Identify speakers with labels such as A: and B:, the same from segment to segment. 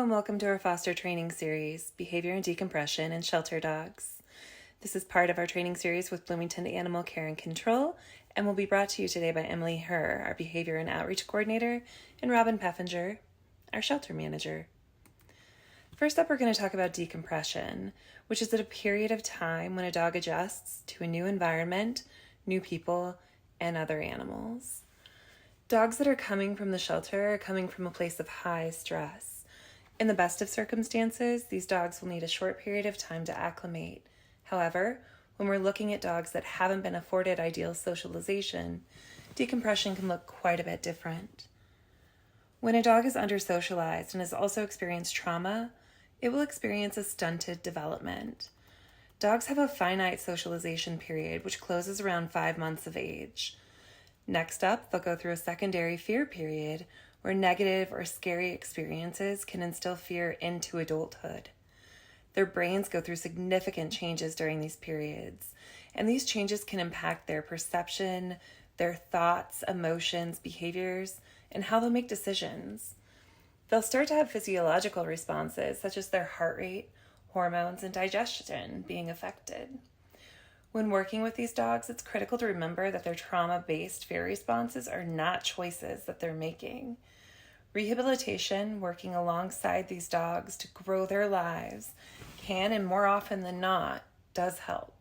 A: and welcome to our foster training series, Behavior and Decompression in Shelter Dogs. This is part of our training series with Bloomington Animal Care and Control and will be brought to you today by Emily Herr, our Behavior and Outreach Coordinator, and Robin Peffinger, our Shelter Manager. First up, we're going to talk about decompression, which is at a period of time when a dog adjusts to a new environment, new people, and other animals. Dogs that are coming from the shelter are coming from a place of high stress. In the best of circumstances, these dogs will need a short period of time to acclimate. However, when we're looking at dogs that haven't been afforded ideal socialization, decompression can look quite a bit different. When a dog is under-socialized and has also experienced trauma, it will experience a stunted development. Dogs have a finite socialization period, which closes around 5 months of age. Next up, they'll go through a secondary fear period where negative or scary experiences can instill fear into adulthood. Their brains go through significant changes during these periods, and these changes can impact their perception, their thoughts, emotions, behaviors, and how they'll make decisions. They'll start to have physiological responses such as their heart rate, hormones, and digestion being affected. When working with these dogs, it's critical to remember that their trauma-based fear responses are not choices that they're making. Rehabilitation, working alongside these dogs to grow their lives, can, and more often than not, does help.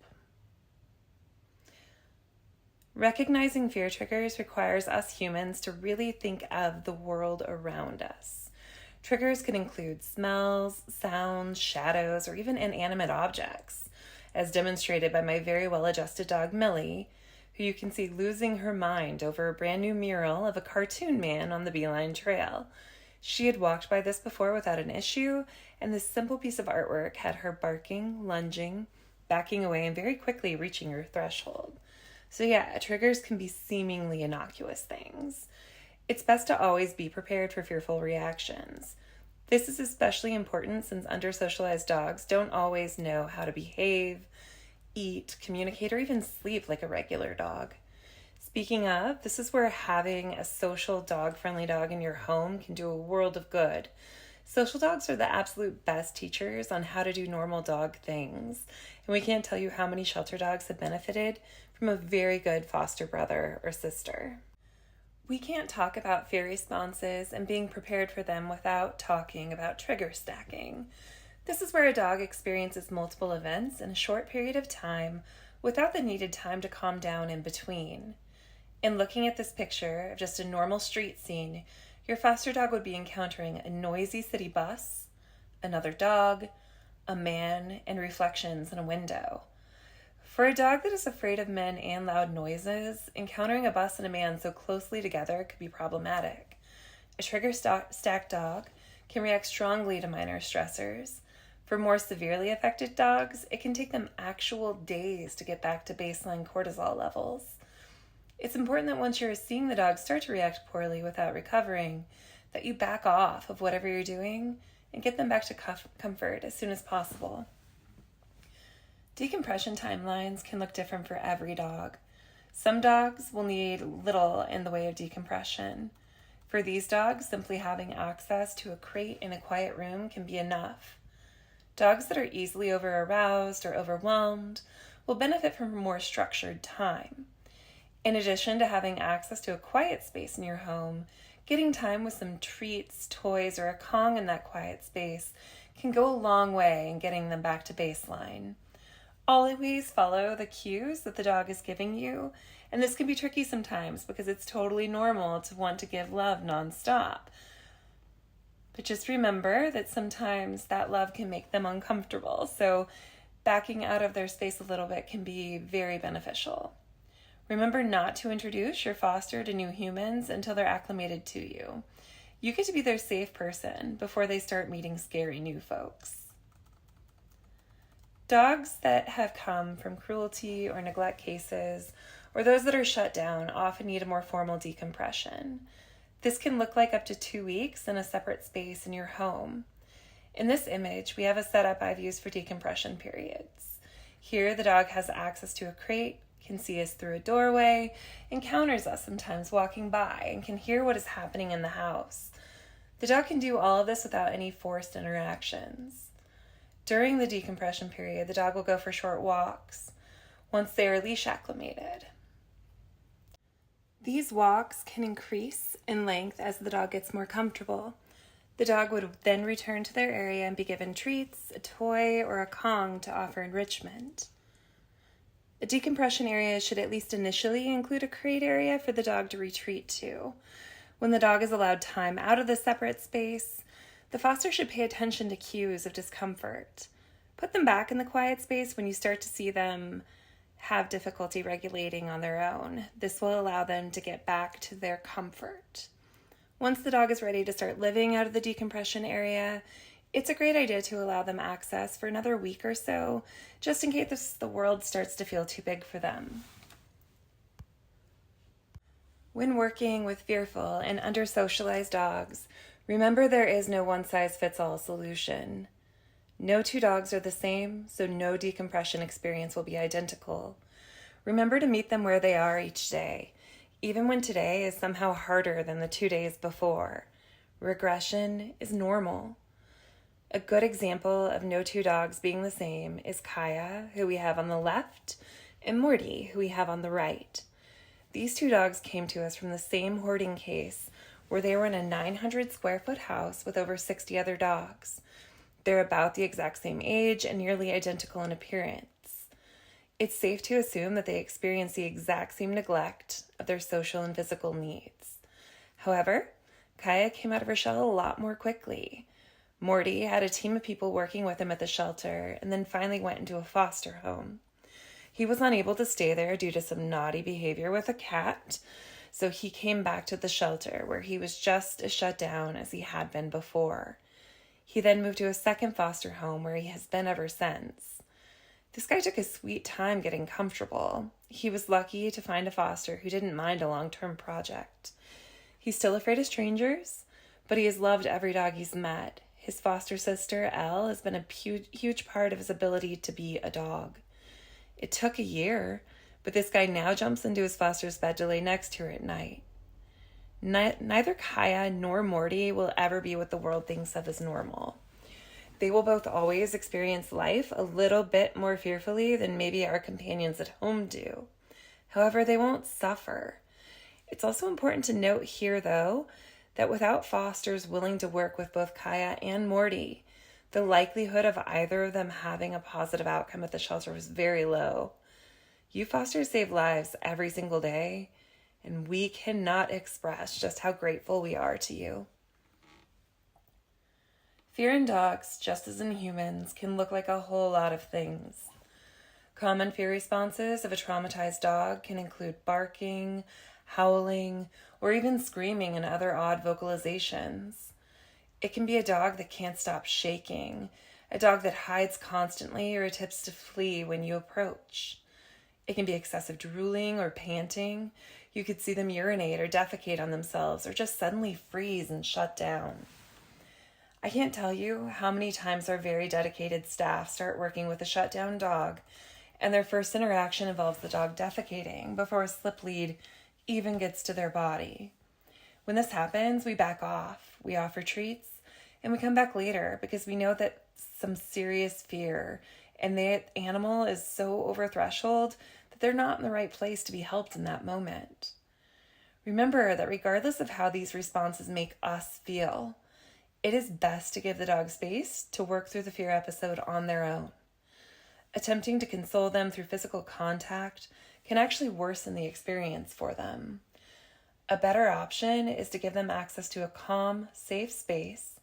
A: Recognizing fear triggers requires us humans to really think of the world around us. Triggers can include smells, sounds, shadows, or even inanimate objects, as demonstrated by my very well-adjusted dog, Millie, who you can see losing her mind over a brand new mural of a cartoon man on the Beeline Trail. She had walked by this before without an issue, and this simple piece of artwork had her barking, lunging, backing away, and very quickly reaching her threshold. So yeah, triggers can be seemingly innocuous things. It's best to always be prepared for fearful reactions. This is especially important since under-socialized dogs don't always know how to behave, eat, communicate, or even sleep like a regular dog. Speaking of, this is where having a social dog-friendly dog in your home can do a world of good. Social dogs are the absolute best teachers on how to do normal dog things, and we can't tell you how many shelter dogs have benefited from a very good foster brother or sister. We can't talk about fear responses and being prepared for them without talking about trigger stacking. This is where a dog experiences multiple events in a short period of time without the needed time to calm down in between. In looking at this picture of just a normal street scene, your foster dog would be encountering a noisy city bus, another dog, a man, and reflections in a window. For a dog that is afraid of men and loud noises, encountering a bus and a man so closely together could be problematic. A trigger-stacked dog can react strongly to minor stressors. For more severely affected dogs, it can take them actual days to get back to baseline cortisol levels. It's important that once you're seeing the dog start to react poorly without recovering, that you back off of whatever you're doing and get them back to comfort as soon as possible. Decompression timelines can look different for every dog. Some dogs will need little in the way of decompression. For these dogs, simply having access to a crate in a quiet room can be enough. Dogs that are easily over-aroused or overwhelmed will benefit from a more structured time. In addition to having access to a quiet space in your home, getting time with some treats, toys, or a Kong in that quiet space can go a long way in getting them back to baseline. Always follow the cues that the dog is giving you, and this can be tricky sometimes because it's totally normal to want to give love nonstop. But just remember that sometimes that love can make them uncomfortable, so backing out of their space a little bit can be very beneficial. Remember not to introduce your foster to new humans until they're acclimated to you. You get to be their safe person before they start meeting scary new folks. Dogs that have come from cruelty or neglect cases, or those that are shut down, often need a more formal decompression. This can look like up to 2 weeks in a separate space in your home. In this image, we have a setup I've used for decompression periods. Here, the dog has access to a crate, can see us through a doorway, encounters us sometimes walking by, and can hear what is happening in the house. The dog can do all of this without any forced interactions. During the decompression period, the dog will go for short walks once they are leash acclimated. These walks can increase in length as the dog gets more comfortable. The dog would then return to their area and be given treats, a toy, or a Kong to offer enrichment. A decompression area should at least initially include a crate area for the dog to retreat to. When the dog is allowed time out of the separate space, the foster should pay attention to cues of discomfort. Put them back in the quiet space when you start to see them have difficulty regulating on their own. This will allow them to get back to their comfort. Once the dog is ready to start living out of the decompression area, it's a great idea to allow them access for another week or so, just in case the world starts to feel too big for them. When working with fearful and under-socialized dogs, remember there is no one-size-fits-all solution. No two dogs are the same, so no decompression experience will be identical. Remember to meet them where they are each day, even when today is somehow harder than the 2 days before. Regression is normal. A good example of no two dogs being the same is Kaya, who we have on the left, and Morty, who we have on the right. These two dogs came to us from the same hoarding case where they were in a 900 square foot house with over 60 other dogs. They're about the exact same age and nearly identical in appearance. It's safe to assume that they experience the exact same neglect of their social and physical needs. However, Kaya came out of her shell a lot more quickly. Morty had a team of people working with him at the shelter and then finally went into a foster home. He was unable to stay there due to some naughty behavior with a cat, so he came back to the shelter where he was just as shut down as he had been before. He then moved to a second foster home where he has been ever since. This guy took his sweet time getting comfortable. He was lucky to find a foster who didn't mind a long-term project. He's still afraid of strangers, but he has loved every dog he's met. His foster sister, Elle, has been a huge part of his ability to be a dog. It took a year, but this guy now jumps into his foster's bed to lay next to her at night. Neither Kaya nor Morty will ever be what the world thinks of as normal. They will both always experience life a little bit more fearfully than maybe our companions at home do. However, they won't suffer. It's also important to note here, though, that without fosters willing to work with both Kaya and Morty, the likelihood of either of them having a positive outcome at the shelter was very low. You fosters save lives every single day, and we cannot express just how grateful we are to you. Fear in dogs, just as in humans, can look like a whole lot of things. Common fear responses of a traumatized dog can include barking, howling, or even screaming and other odd vocalizations. It can be a dog that can't stop shaking, a dog that hides constantly or attempts to flee when you approach. It can be excessive drooling or panting. You could see them urinate or defecate on themselves or just suddenly freeze and shut down. I can't tell you how many times our very dedicated staff start working with a shutdown dog and their first interaction involves the dog defecating before a slip lead even gets to their body. When this happens, we back off, we offer treats, and we come back later because we know that some serious fear and the animal is so over threshold that they're not in the right place to be helped in that moment. Remember that regardless of how these responses make us feel, it is best to give the dog space to work through the fear episode on their own. Attempting to console them through physical contact can actually worsen the experience for them. A better option is to give them access to a calm, safe space,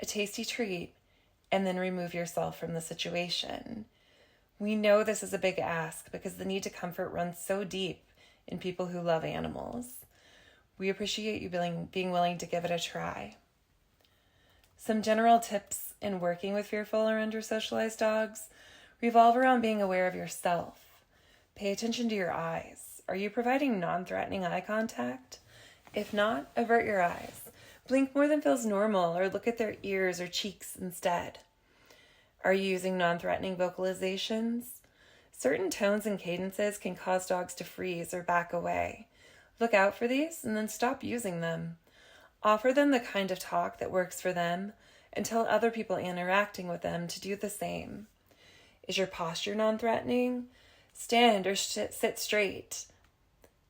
A: a tasty treat, and then remove yourself from the situation. We know this is a big ask because the need to comfort runs so deep in people who love animals. We appreciate you being willing to give it a try. Some general tips in working with fearful or under-socialized dogs revolve around being aware of yourself. Pay attention to your eyes. Are you providing non-threatening eye contact? If not, avert your eyes. Blink more than feels normal or look at their ears or cheeks instead. Are you using non-threatening vocalizations? Certain tones and cadences can cause dogs to freeze or back away. Look out for these and then stop using them. Offer them the kind of talk that works for them and tell other people interacting with them to do the same. Is your posture non-threatening? Stand or sit straight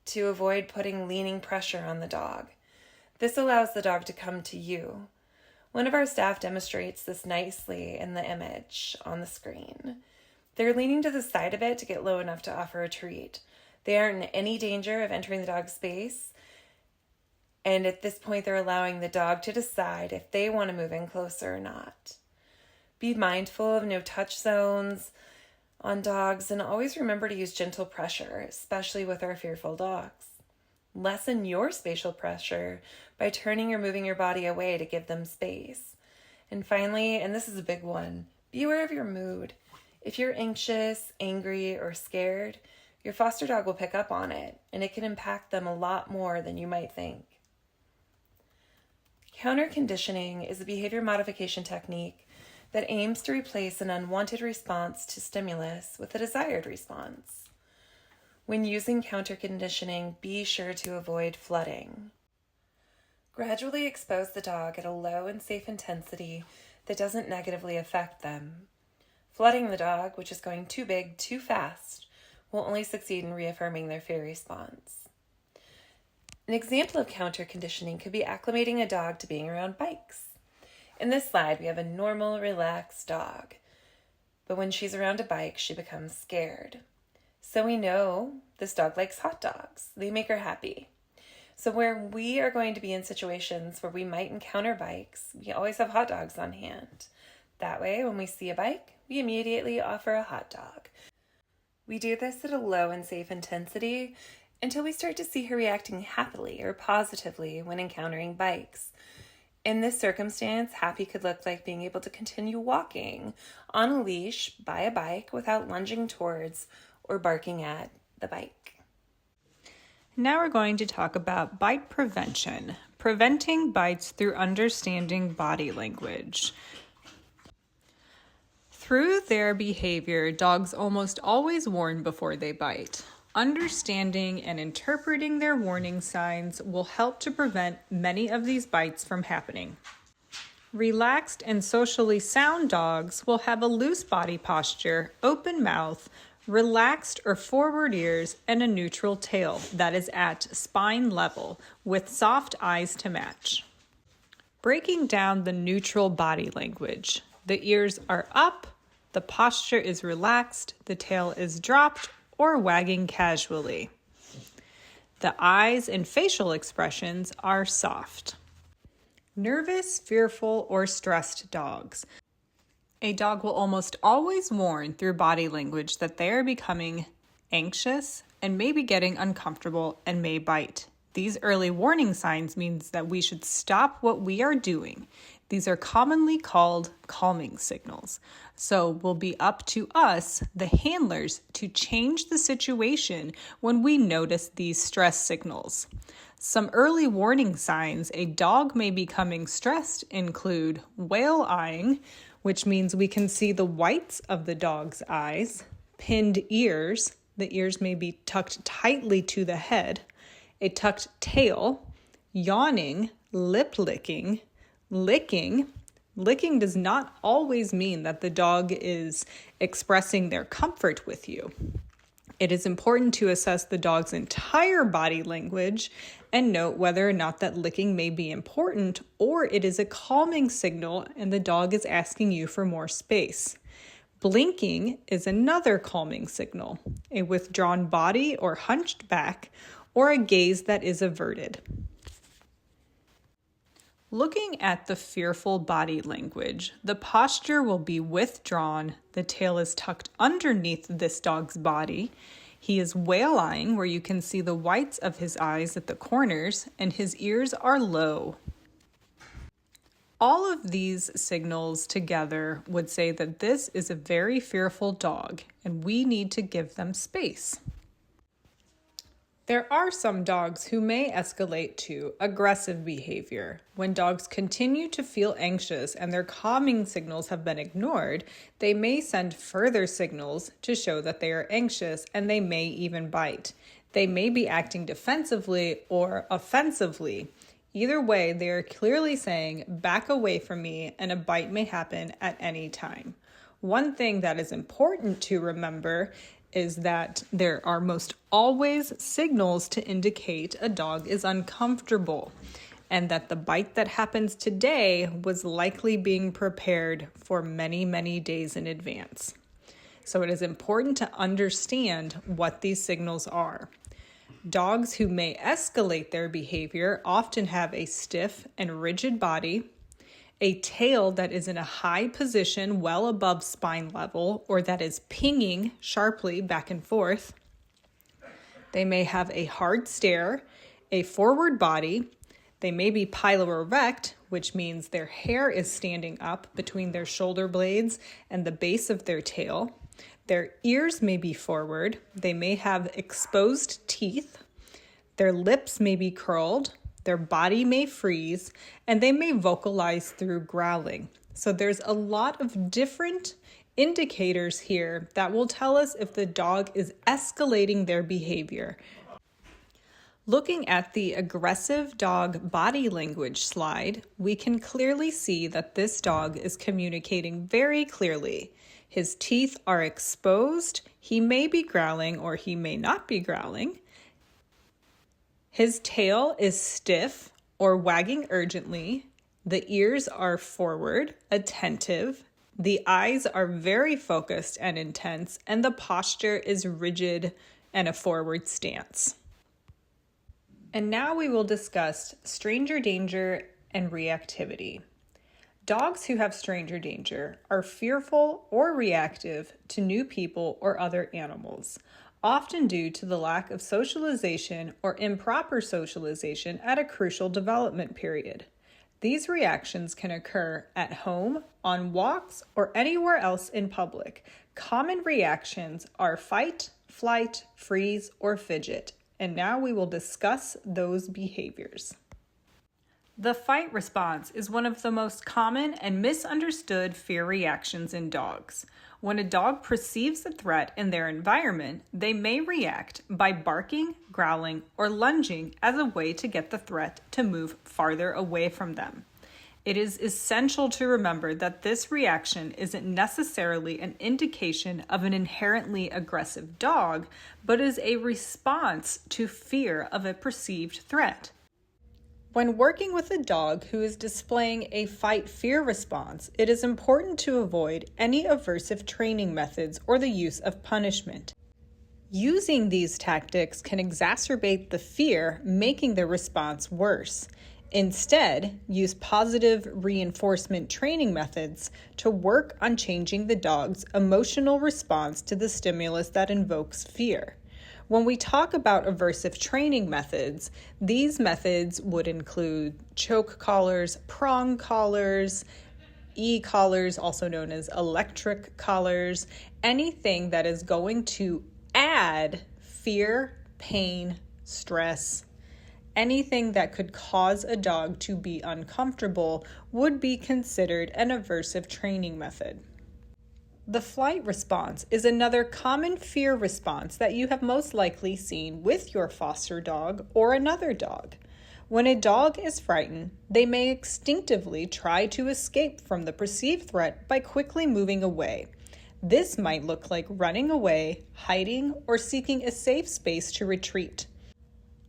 A: to avoid putting leaning pressure on the dog. This allows the dog to come to you. One of our staff demonstrates this nicely in the image on the screen. They're leaning to the side of it to get low enough to offer a treat. They aren't in any danger of entering the dog's space, and at this point they're allowing the dog to decide if they want to move in closer or not. Be mindful of no touch zones on dogs, and always remember to use gentle pressure, especially with our fearful dogs. Lessen your spatial pressure by turning or moving your body away to give them space. And finally, and this is a big one, be aware of your mood. If you're anxious, angry, or scared, your foster dog will pick up on it, and it can impact them a lot more than you might think. Counter conditioning is a behavior modification technique that aims to replace an unwanted response to stimulus with a desired response. When using counter conditioning, be sure to avoid flooding. Gradually expose the dog at a low and safe intensity that doesn't negatively affect them. Flooding the dog, which is going too big, too fast, will only succeed in reaffirming their fear response. An example of counter conditioning could be acclimating a dog to being around bikes. In this slide, we have a normal, relaxed dog, but when she's around a bike, she becomes scared. So we know this dog likes hot dogs. They make her happy. So where we are going to be in situations where we might encounter bikes, we always have hot dogs on hand. That way, when we see a bike, we immediately offer a hot dog. We do this at a low and safe intensity until we start to see her reacting happily or positively when encountering bikes. In this circumstance, happy could look like being able to continue walking on a leash by a bike without lunging towards or barking at the bike.
B: Now we're going to talk about bite prevention, preventing bites through understanding body language. Through their behavior, dogs almost always warn before they bite. Understanding and interpreting their warning signs will help to prevent many of these bites from happening. Relaxed and socially sound dogs will have a loose body posture, open mouth, relaxed or forward ears, and a neutral tail that is at spine level with soft eyes to match. Breaking down the neutral body language. The ears are up, the posture is relaxed, the tail is dropped or wagging casually. The eyes and facial expressions are soft. Nervous, fearful, or stressed dogs. A dog will almost always warn through body language that they are becoming anxious and maybe getting uncomfortable and may bite. These early warning signs means that we should stop what we are doing. These are commonly called calming signals. So it will be up to us, the handlers, to change the situation when we notice these stress signals. Some early warning signs a dog may be becoming stressed include whale eyeing, which means we can see the whites of the dog's eyes, pinned ears, the ears may be tucked tightly to the head, a tucked tail, yawning, lip licking, licking. Licking does not always mean that the dog is expressing their comfort with you. It is important to assess the dog's entire body language and note whether or not that licking may be important or it is a calming signal and the dog is asking you for more space. Blinking is another calming signal, a withdrawn body or hunched back, or a gaze that is averted. Looking at the fearful body language, the posture will be withdrawn, the tail is tucked underneath this dog's body, he is whale eyeing where you can see the whites of his eyes at the corners, and his ears are low. All of these signals together would say that this is a very fearful dog, and we need to give them space. There are some dogs who may escalate to aggressive behavior. When dogs continue to feel anxious and their calming signals have been ignored, they may send further signals to show that they are anxious, and they may even bite. They may be acting defensively or offensively. Either way, they are clearly saying, back away from me, and a bite may happen at any time. One thing that is important to remember is that there are most always signals to indicate a dog is uncomfortable, and that the bite that happens today was likely being prepared for many, many days in advance. So it is important to understand what these signals are. Dogs who may escalate their behavior often have a stiff and rigid body, a tail that is in a high position well above spine level or that is pinging sharply back and forth. They may have a hard stare, a forward body. They may be piloerect, which means their hair is standing up between their shoulder blades and the base of their tail. Their ears may be forward. They may have exposed teeth. Their lips may be curled. Their body may freeze, and they may vocalize through growling. So there's a lot of different indicators here that will tell us if the dog is escalating their behavior. Looking at the aggressive dog body language slide, we can clearly see that this dog is communicating very clearly. His teeth are exposed. He may be growling or he may not be growling. His tail is stiff or wagging urgently. The ears are forward, attentive. The eyes are very focused and intense, and the posture is rigid and a forward stance. And now we will discuss stranger danger and reactivity. Dogs who have stranger danger are fearful or reactive to new people or other animals, often due to the lack of socialization or improper socialization at a crucial development period. These reactions can occur at home, on walks, or anywhere else in public. Common reactions are fight, flight, freeze, or fidget. And now we will discuss those behaviors. The fight response is one of the most common and misunderstood fear reactions in dogs. When a dog perceives a threat in their environment, they may react by barking, growling, or lunging as a way to get the threat to move farther away from them. It is essential to remember that this reaction isn't necessarily an indication of an inherently aggressive dog, but is a response to fear of a perceived threat. When working with a dog who is displaying a fight-fear response, it is important to avoid any aversive training methods or the use of punishment. Using these tactics can exacerbate the fear, making the response worse. Instead, use positive reinforcement training methods to work on changing the dog's emotional response to the stimulus that invokes fear. When we talk about aversive training methods, these methods would include choke collars, prong collars, e-collars, also known as electric collars, anything that is going to add fear, pain, stress, anything that could cause a dog to be uncomfortable would be considered an aversive training method. The flight response is another common fear response that you have most likely seen with your foster dog or another dog. When a dog is frightened, they may instinctively try to escape from the perceived threat by quickly moving away. This might look like running away, hiding, or seeking a safe space to retreat.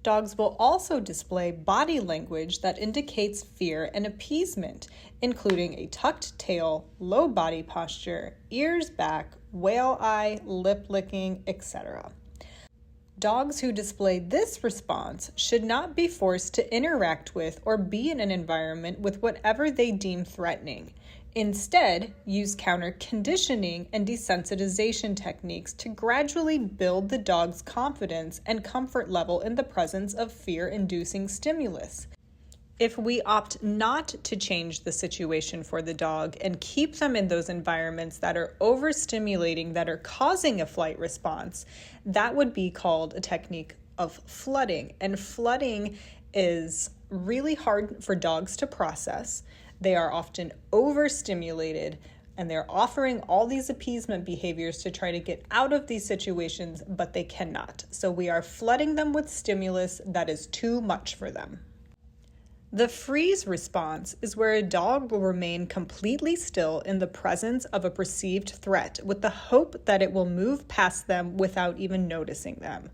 B: Dogs will also display body language that indicates fear and appeasement, including a tucked tail, low body posture, ears back, whale eye, lip licking, etc. Dogs who display this response should not be forced to interact with or be in an environment with whatever they deem threatening. Instead, use counter-conditioning and desensitization techniques to gradually build the dog's confidence and comfort level in the presence of fear-inducing stimulus. If we opt not to change the situation for the dog and keep them in those environments that are overstimulating, that are causing a flight response, that would be called a technique of flooding. And flooding is really hard for dogs to process. They are often overstimulated, and they're offering all these appeasement behaviors to try to get out of these situations, but they cannot. So we are flooding them with stimulus that is too much for them. The freeze response is where a dog will remain completely still in the presence of a perceived threat with the hope that it will move past them without even noticing them.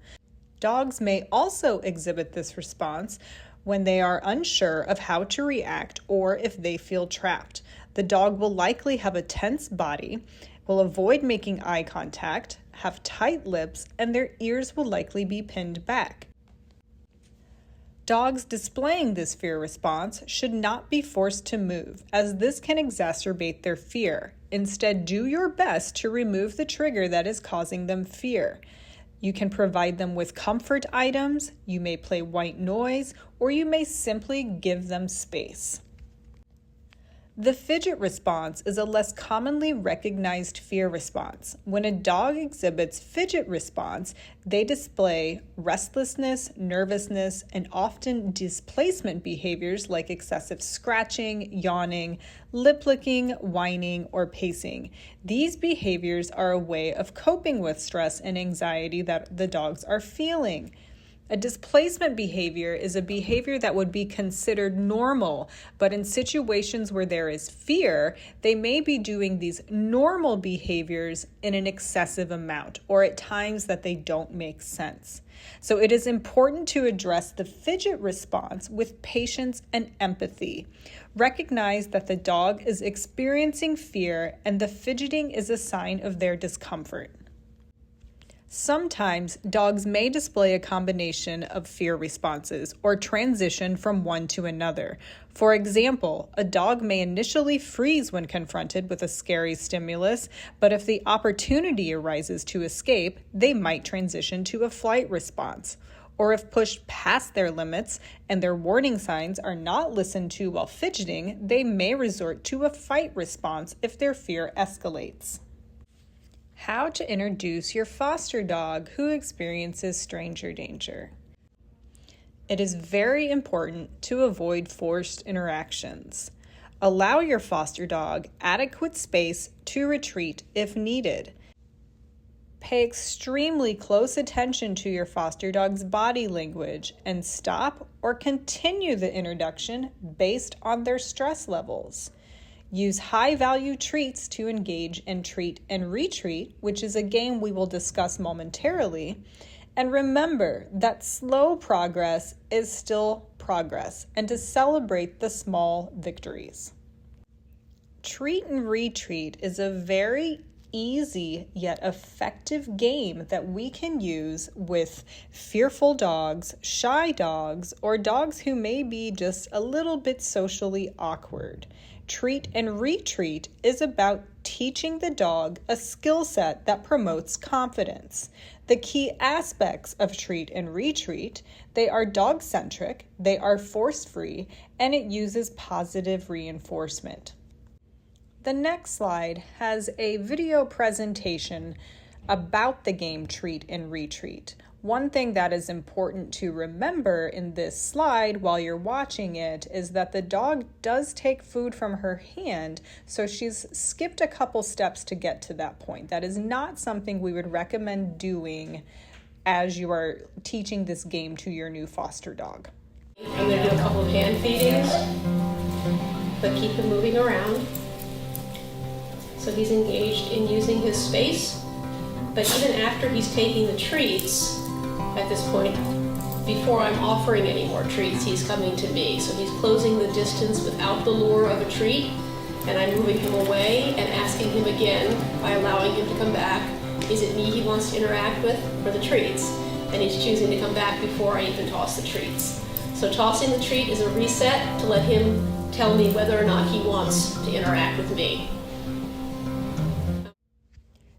B: Dogs may also exhibit this response when they are unsure of how to react or if they feel trapped. The dog will likely have a tense body, will avoid making eye contact, have tight lips, and their ears will likely be pinned back. Dogs displaying this fear response should not be forced to move, as this can exacerbate their fear. Instead, do your best to remove the trigger that is causing them fear. You can provide them with comfort items, you may play white noise, or you may simply give them space. The fidget response is a less commonly recognized fear response. When a dog exhibits fidget response, they display restlessness, nervousness, and often displacement behaviors like excessive scratching, yawning, lip licking, whining, or pacing. These behaviors are a way of coping with stress and anxiety that the dogs are feeling. A displacement behavior is a behavior that would be considered normal, but in situations where there is fear, they may be doing these normal behaviors in an excessive amount or at times that they don't make sense. So it is important to address the fidget response with patience and empathy. Recognize that the dog is experiencing fear and the fidgeting is a sign of their discomfort. Sometimes dogs may display a combination of fear responses or transition from one to another. For example, a dog may initially freeze when confronted with a scary stimulus, but if the opportunity arises to escape, they might transition to a flight response. Or if pushed past their limits and their warning signs are not listened to while fidgeting, they may resort to a fight response if their fear escalates. How to introduce your foster dog who experiences stranger danger. It is very important to avoid forced interactions. Allow your foster dog adequate space to retreat if needed. Pay extremely close attention to your foster dog's body language and stop or continue the introduction based on their stress levels. Use high-value treats to engage in treat and retreat, which is a game we will discuss momentarily. And remember that slow progress is still progress, and to celebrate the small victories. Treat and retreat is a very easy yet effective game that we can use with fearful dogs, shy dogs, or dogs who may be just a little bit socially awkward. Treat and retreat is about teaching the dog a skill set that promotes confidence. The key aspects of treat and retreat, they are dog-centric, they are force-free, and it uses positive reinforcement. The next slide has a video presentation about the game treat and retreat. One thing that is important to remember in this slide while you're watching it is that the dog does take food from her hand, so she's skipped a couple steps to get to that point. That is not something we would recommend doing as you are teaching this game to your new foster dog.
C: I'm going to do a couple of hand feedings, but keep him moving around. So he's engaged in using his space, but even after he's taking the treats, at this point, before I'm offering any more treats, he's coming to me. So he's closing the distance without the lure of a treat, and I'm moving him away and asking him again by allowing him to come back. Is it me he wants to interact with or the treats? And he's choosing to come back before I even toss the treats. So tossing the treat is a reset to let him tell me whether or not he wants to interact with me.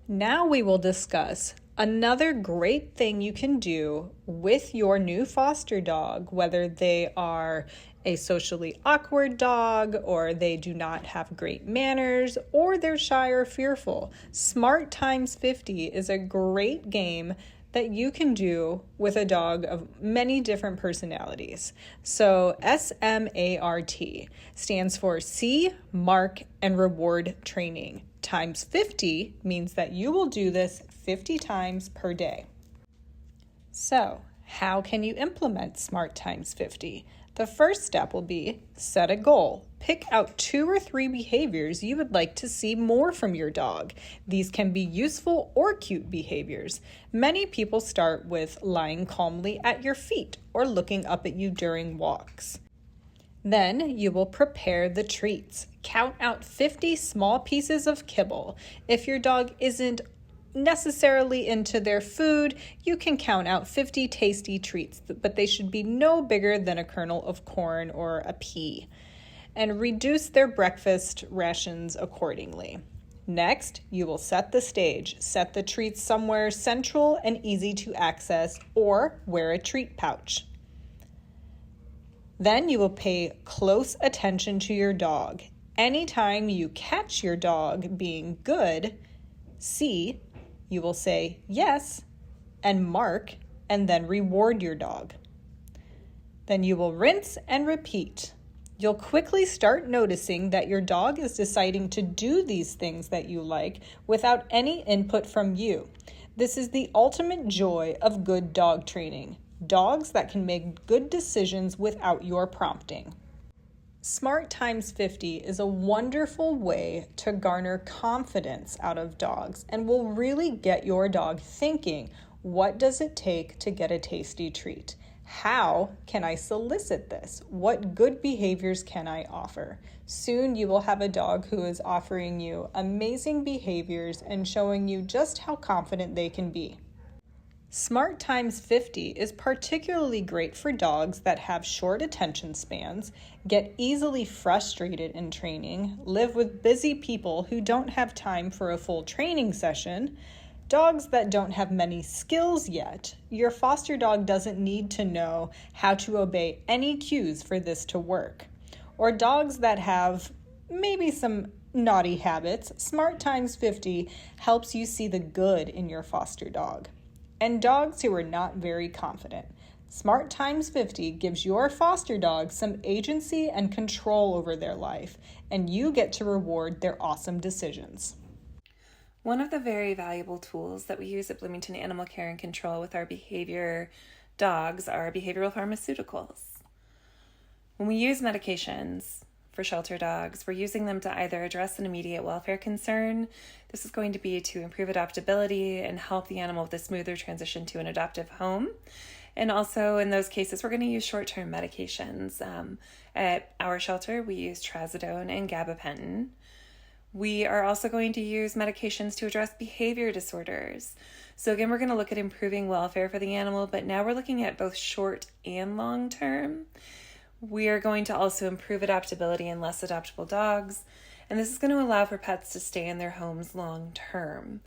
B: Now we will discuss another great thing you can do with your new foster dog, whether they are a socially awkward dog or they do not have great manners or they're shy or fearful. Smart times 50 is a great game that you can do with a dog of many different personalities. So SMART stands for See, Mark, and Reward Training. Times 50 means that you will do this 50 times per day. So, how can you implement Smart times 50? The first step will be set a goal. Pick out 2 or 3 behaviors you would like to see more from your dog. These can be useful or cute behaviors. Many people start with lying calmly at your feet or looking up at you during walks. Then you will prepare the treats. Count out 50 small pieces of kibble. If your dog isn't necessarily into their food, you can count out 50 tasty treats, but they should be no bigger than a kernel of corn or a pea, and reduce their breakfast rations accordingly. Next, you will set the stage. Set the treats somewhere central and easy to access, or wear a treat pouch. Then you will pay close attention to your dog. Anytime you catch your dog being good, see, you will say yes and mark, and then reward your dog. Then you will rinse and repeat. You'll quickly start noticing that your dog is deciding to do these things that you like without any input from you. This is the ultimate joy of good dog training. Dogs that can make good decisions without your prompting. Smart times 50 is a wonderful way to garner confidence out of dogs and will really get your dog thinking, what does it take to get a tasty treat? How can I solicit this? What good behaviors can I offer? Soon you will have a dog who is offering you amazing behaviors and showing you just how confident they can be. Smart times 50 is particularly great for dogs that have short attention spans, get easily frustrated in training, live with busy people who don't have time for a full training session, dogs that don't have many skills yet. Your foster dog doesn't need to know how to obey any cues for this to work. Or dogs that have maybe some naughty habits. Smart times 50 helps you see the good in your foster dog. And dogs who are not very confident. Smart times 50 gives your foster dog some agency and control over their life, and you get to reward their awesome decisions.
A: One of the very valuable tools that we use at Bloomington Animal Care and Control with our behavior dogs are behavioral pharmaceuticals. When we use medications for shelter dogs, we're using them to either address an immediate welfare concern. This is going to be to improve adaptability and help the animal with a smoother transition to an adoptive home. And also in those cases, we're going to use short-term medications. At our shelter, we use trazodone and gabapentin. We are also going to use medications to address behavior disorders. So again, we're going to look at improving welfare for the animal, but now we're looking at both short and long term. We are going to also improve adaptability in less adaptable dogs, and this is going to allow for pets to stay in their homes long term.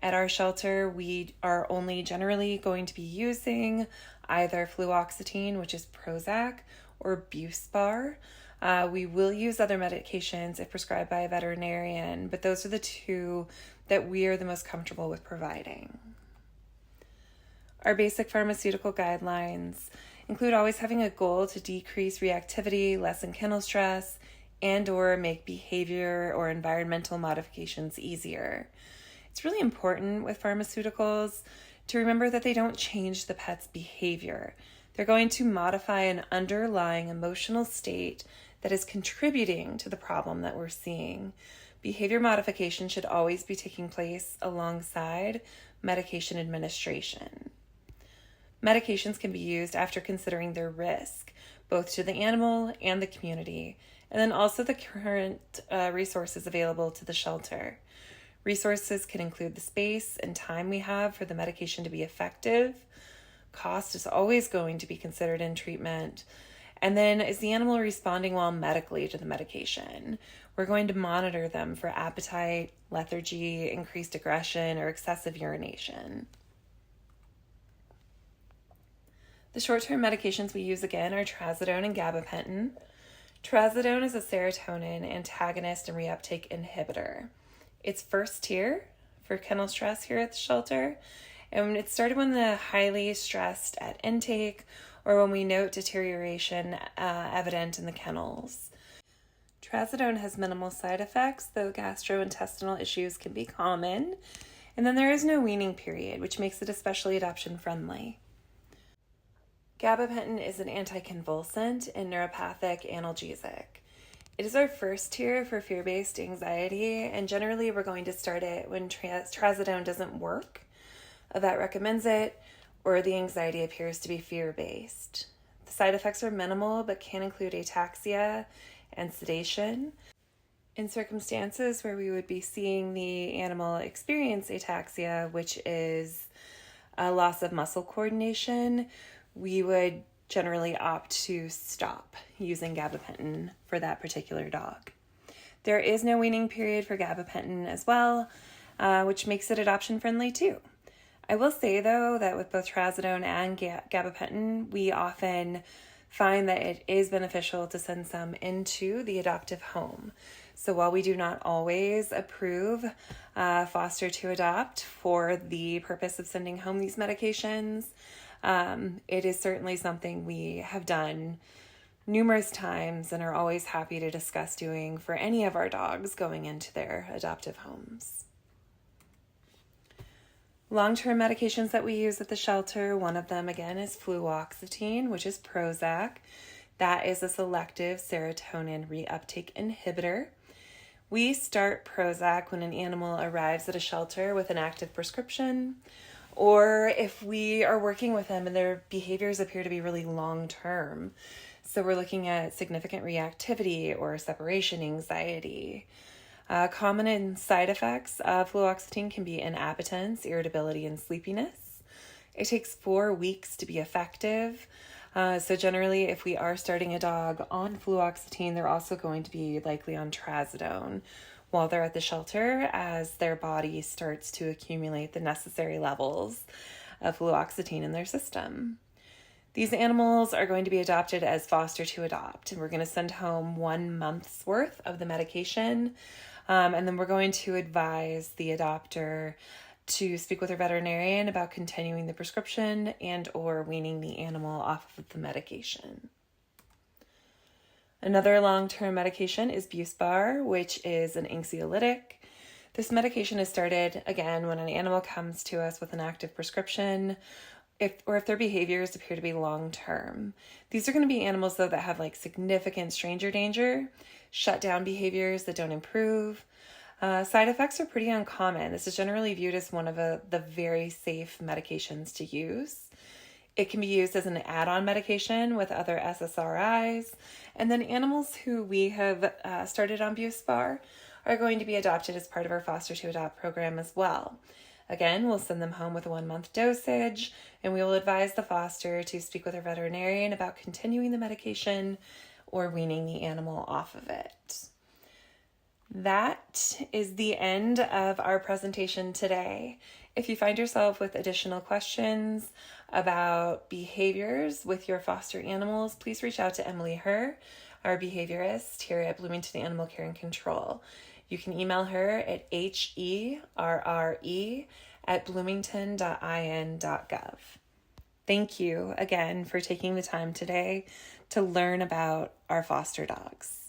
A: At our shelter, we are only generally going to be using either fluoxetine, which is Prozac, or Buspar. We will use other medications if prescribed by a veterinarian, but those are the two that we are the most comfortable with providing. Our basic pharmaceutical guidelines include always having a goal to decrease reactivity, lessen kennel stress, and or make behavior or environmental modifications easier. It's really important with pharmaceuticals to remember that they don't change the pet's behavior. They're going to modify an underlying emotional state that is contributing to the problem that we're seeing. Behavior modification should always be taking place alongside medication administration. Medications can be used after considering their risk, both to the animal and the community, and then also the current resources available to the shelter. Resources can include the space and time we have for the medication to be effective. Cost is always going to be considered in treatment. And then, is the animal responding well medically to the medication? We're going to monitor them for appetite, lethargy, increased aggression, or excessive urination. The short-term medications we use again are trazodone and gabapentin. Trazodone is a serotonin antagonist and reuptake inhibitor. It's first tier for kennel stress here at the shelter, and it started when they're highly stressed at intake or when we note deterioration evident in the kennels. Trazodone has minimal side effects, though gastrointestinal issues can be common, and then there is no weaning period, which makes it especially adoption friendly. Gabapentin is an anticonvulsant and neuropathic analgesic. It is our first tier for fear-based anxiety, and generally we're going to start it when trazodone doesn't work, a vet recommends it, or the anxiety appears to be fear-based. The side effects are minimal but can include ataxia and sedation. In circumstances where we would be seeing the animal experience ataxia, which is a loss of muscle coordination, we would generally opt to stop using gabapentin for that particular dog. There is no weaning period for gabapentin as well, which makes it adoption friendly too. I will say though that with both trazodone and gabapentin, we often find that it is beneficial to send some into the adoptive home. So while we do not always approve foster to adopt for the purpose of sending home these medications, it is certainly something we have done numerous times and are always happy to discuss doing for any of our dogs going into their adoptive homes. Long-term medications that we use at the shelter, one of them again is fluoxetine, which is Prozac. That is a selective serotonin reuptake inhibitor. We start Prozac when an animal arrives at a shelter with an active prescription, or if we are working with them and their behaviors appear to be really long-term. So we're looking at significant reactivity or separation anxiety. Common side effects of fluoxetine can be inappetence, irritability, and sleepiness. It takes 4 weeks to be effective. So generally, if we are starting a dog on fluoxetine, they're also going to be likely on trazodone while they're at the shelter as their body starts to accumulate the necessary levels of fluoxetine in their system. These animals are going to be adopted as foster to adopt, and we're going to send home 1 month's worth of the medication, and then we're going to advise the adopter to speak with their veterinarian about continuing the prescription and or weaning the animal off of the medication. Another long-term medication is Buspar, which is an anxiolytic. This medication is started, again, when an animal comes to us with an active prescription, if their behaviors appear to be long-term. These are going to be animals, though, that have significant stranger danger, shut-down behaviors that don't improve. Side effects are pretty uncommon. This is generally viewed as one of the very safe medications to use. It can be used as an add-on medication with other SSRIs. And then animals who we have started on Buspar are going to be adopted as part of our foster to adopt program as well. Again, we'll send them home with a 1-month dosage, and we will advise the foster to speak with their veterinarian about continuing the medication or weaning the animal off of it. That is the end of our presentation today. If you find yourself with additional questions about behaviors with your foster animals, please reach out to Emily Herr, our behaviorist here at Bloomington Animal Care and Control. You can email her at herre@bloomington.in.gov. Thank you again for taking the time today to learn about our foster dogs.